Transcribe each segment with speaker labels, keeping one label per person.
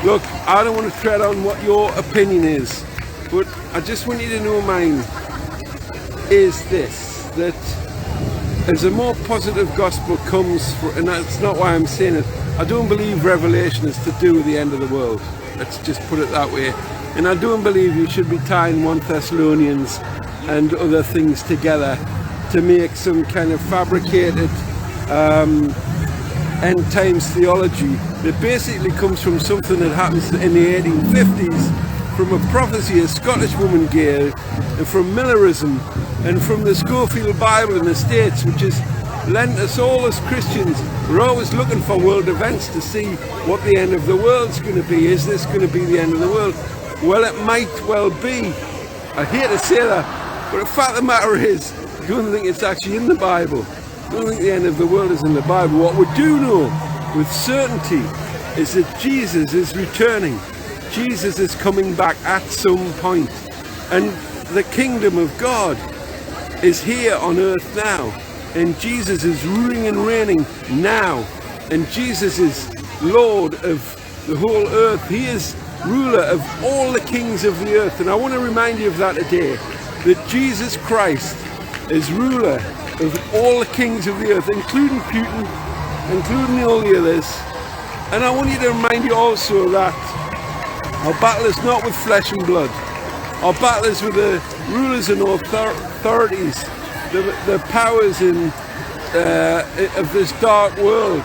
Speaker 1: Look, I don't want to tread on what your opinion is, but I just want you to know mine is this, that as a more positive gospel comes, and that's not why I'm saying it, I don't believe Revelation is to do with the end of the world. Let's just put it that way. And I don't believe you should be tying 1 Thessalonians and other things together to make some kind of fabricated end times theology that basically comes from something that happens in the 1850s, from a prophecy a Scottish woman gave, and from Millerism, and from the Schofield Bible in the States, which has lent us all as Christians. We're always looking for world events to see what the end of the world's going to be. Is this going to be the end of the world? Well, it might well be. I hate to say that, but the fact of the matter is, I don't think it's actually in the Bible. I don't think the end of the world is in the Bible. What we do know with certainty is that Jesus is returning. Jesus is coming back at some point. And the kingdom of God is here on earth now. And Jesus is ruling and reigning now. And Jesus is Lord of the whole earth. He is ruler of all the kings of the earth. And I want to remind you of that today, that Jesus Christ is ruler of all the kings of the earth, including Putin, including all the others. And I want you to remind you also that our battle is not with flesh and blood. Our battle is with the rulers and authorities, the powers of this dark world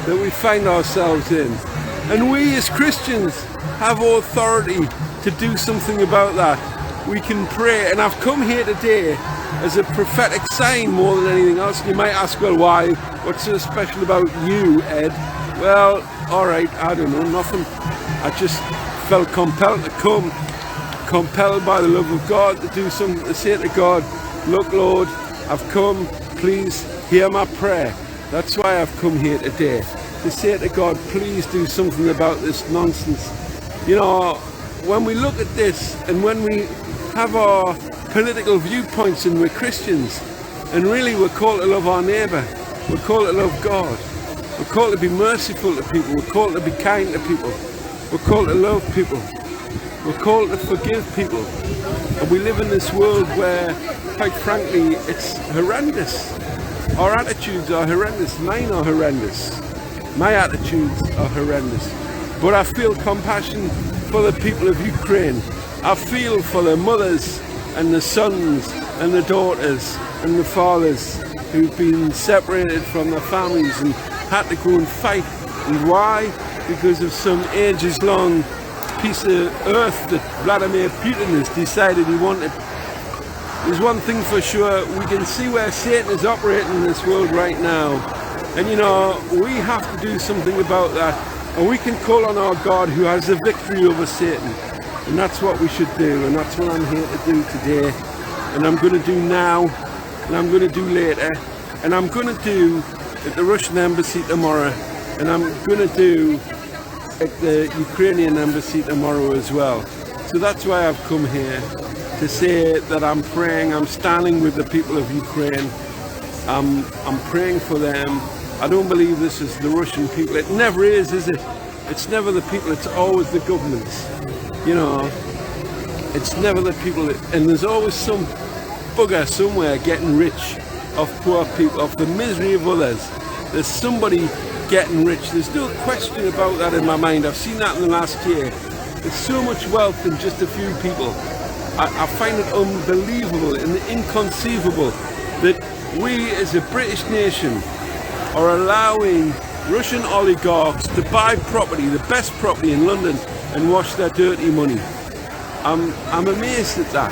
Speaker 1: that we find ourselves in. And we as Christians have authority to do something about that. We can pray, and I've come here today as a prophetic sign more than anything else. And you might ask, well, why? What's so special about you, Ed? Well, alright, I don't know, nothing. I just felt compelled to come, compelled by the love of God to do something, to say to God, look, Lord, I've come, please hear my prayer. That's why I've come here today, to say to God, please do something about this nonsense. You know, when we look at this, and when we have our political viewpoints and we're Christians, and really we're called to love our neighbour, we're called to love God, we're called to be merciful to people, we're called to be kind to people, we're called to love people, we're called to forgive people. And we live in this world where, quite frankly, it's horrendous. Our attitudes are horrendous. Mine are horrendous. My attitudes are horrendous. But I feel compassion for the people of Ukraine. I feel for the mothers and the sons and the daughters and the fathers who've been separated from their families and had to go and fight. And why? Because of some ages-long piece of earth that Vladimir Putin has decided he wanted. There's one thing for sure, we can see where Satan is operating in this world right now. And you know, we have to do something about that. And we can call on our God who has the victory over Satan. And that's what we should do. And that's what I'm here to do today. And I'm going to do now. And I'm going to do later. And I'm going to do at the Russian embassy tomorrow. And I'm going to do at the Ukrainian embassy tomorrow as well. So that's why I've come here, to say that I'm praying, I'm standing with the people of Ukraine. I'm praying for them. I don't believe this is the Russian people. It never is it? It's never the people, it's always the governments. You know, it's never the people, and there's always some bugger somewhere getting rich off poor people, off the misery of others. There's somebody getting rich. There's no question about that in my mind. I've seen that in the last year. There's so much wealth in just a few people. I find it unbelievable and inconceivable that we as a British nation are allowing Russian oligarchs to buy property, the best property in London, and wash their dirty money. I'm amazed at that.